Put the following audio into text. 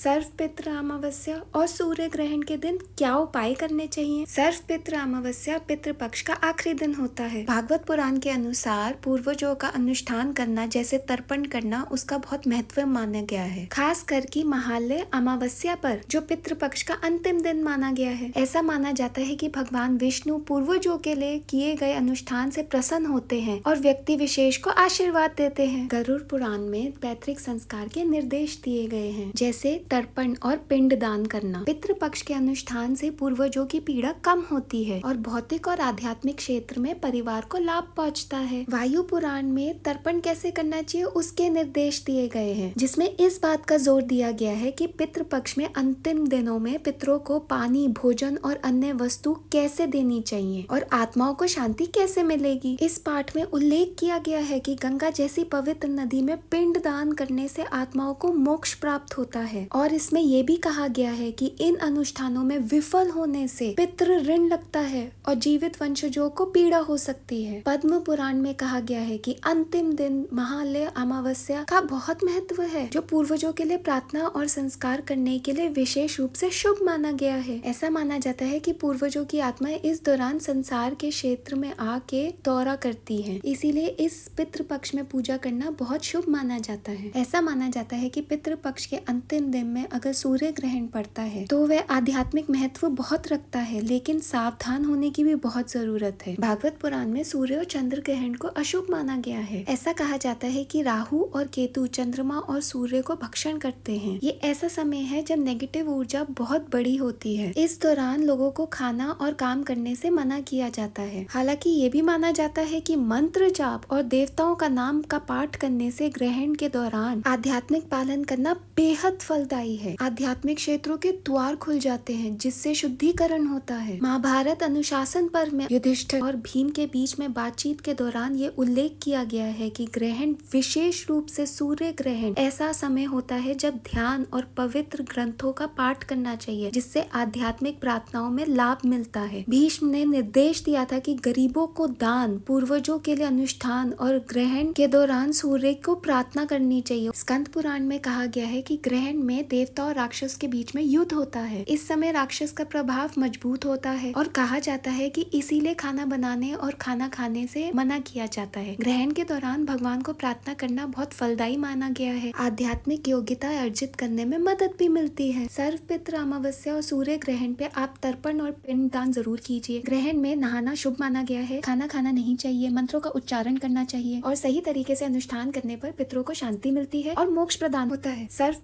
सर्वपित्र अमावस्या और सूर्य ग्रहण के दिन क्या उपाय करने चाहिए। सर्वपित्र अमावस्या पितृपक्ष का आखिरी दिन होता है। भागवत पुराण के अनुसार पूर्वजों का अनुष्ठान करना जैसे तर्पण करना उसका बहुत महत्व माना गया है। खास करके महालय अमावस्या पर जो पितृपक्ष का अंतिम दिन माना गया है। ऐसा माना जाता है कि भगवान विष्णु पूर्वजों के लिए किए गए अनुष्ठान से प्रसन्न होते हैं और व्यक्ति विशेष को आशीर्वाद देते हैं। गरुड़ पुराण में पैतृक संस्कार के निर्देश दिए गए हैं, जैसे तर्पण और पिंड दान करना। पितृपक्ष के अनुष्ठान से पूर्वजों की पीड़ा कम होती है और भौतिक और आध्यात्मिक क्षेत्र में परिवार को लाभ पहुंचता है। वायु पुराण में तर्पण कैसे करना चाहिए उसके निर्देश दिए गए हैं, जिसमें इस बात का जोर दिया गया है कि पितृपक्ष में अंतिम दिनों में पितरों को पानी, भोजन और अन्य वस्तु कैसे देनी चाहिए और आत्माओं को शांति कैसे मिलेगी। इस पाठ में उल्लेख किया गया है कि गंगा जैसी पवित्र नदी में पिंड दान करने से आत्माओं को मोक्ष प्राप्त होता है और इसमें यह भी कहा गया है कि इन अनुष्ठानों में विफल होने से पितृ ऋण लगता है और जीवित वंशजों को पीड़ा हो सकती है। पद्म पुराण में कहा गया है कि अंतिम दिन महालय अमावस्या का बहुत महत्व है, जो पूर्वजों के लिए प्रार्थना और संस्कार करने के लिए विशेष रूप से शुभ माना गया है। ऐसा माना जाता है कि पूर्वजों की आत्माएं इस दौरान संसार के क्षेत्र में आके दौरा करती हैं, इसीलिए इस पितृपक्ष में पूजा करना बहुत शुभ माना जाता है। ऐसा माना जाता है कि पितृपक्ष के अंतिम दिन में अगर सूर्य ग्रहण पड़ता है तो वह आध्यात्मिक महत्व बहुत रखता है, लेकिन सावधान होने की भी बहुत जरूरत है। भागवत पुराण में सूर्य और चंद्र ग्रहण को अशुभ माना गया है। ऐसा कहा जाता है कि राहु और केतु चंद्रमा और सूर्य को भक्षण करते हैं। ये ऐसा समय है जब नेगेटिव ऊर्जा बहुत बड़ी होती है। इस दौरान लोगों को खाना और काम करने से मना किया जाता है। हालांकि ये भी माना जाता है कि मंत्र जाप और देवताओं का नाम का पाठ करने से ग्रहण के दौरान आध्यात्मिक पालन करना बेहद फलदायी है। आध्यात्मिक क्षेत्रों के द्वार खुल जाते हैं, जिससे शुद्धिकरण होता है। महाभारत अनुशासन पर्व में युधिष्ठिर और भीम के बीच में बातचीत के दौरान ये उल्लेख किया गया है कि ग्रहण, विशेष रूप से सूर्य ग्रहण, ऐसा समय होता है जब ध्यान और पवित्र ग्रंथों का पाठ करना चाहिए, जिससे आध्यात्मिक प्रार्थनाओं में लाभ मिलता है। भीष्म ने निर्देश दिया था कि गरीबों को दान, पूर्वजों के लिए अनुष्ठान और ग्रहण के दौरान सूर्य को प्रार्थना करनी चाहिए। स्कंद पुराण में कहा गया है कि ग्रहण में देवता और राक्षस के बीच में युद्ध होता है। इस समय राक्षस का प्रभाव मजबूत होता है और कहा जाता है कि इसीलिए खाना बनाने और खाना खाने से मना किया जाता है। ग्रहण के दौरान भगवान को प्रार्थना करना बहुत फलदायी माना गया है। आध्यात्मिक योग्यता अर्जित करने में मदद भी मिलती है। सर्वपित्र अमावस्या और सूर्य ग्रहण पे आप तर्पण और पिंड दान जरूर कीजिए। ग्रहण में नहाना शुभ माना गया है। खाना खाना नहीं चाहिए, मंत्रों का उच्चारण करना चाहिए और सही तरीके से अनुष्ठान करने पर पितरों को शांति मिलती है और मोक्ष प्रदान होता है। सर्व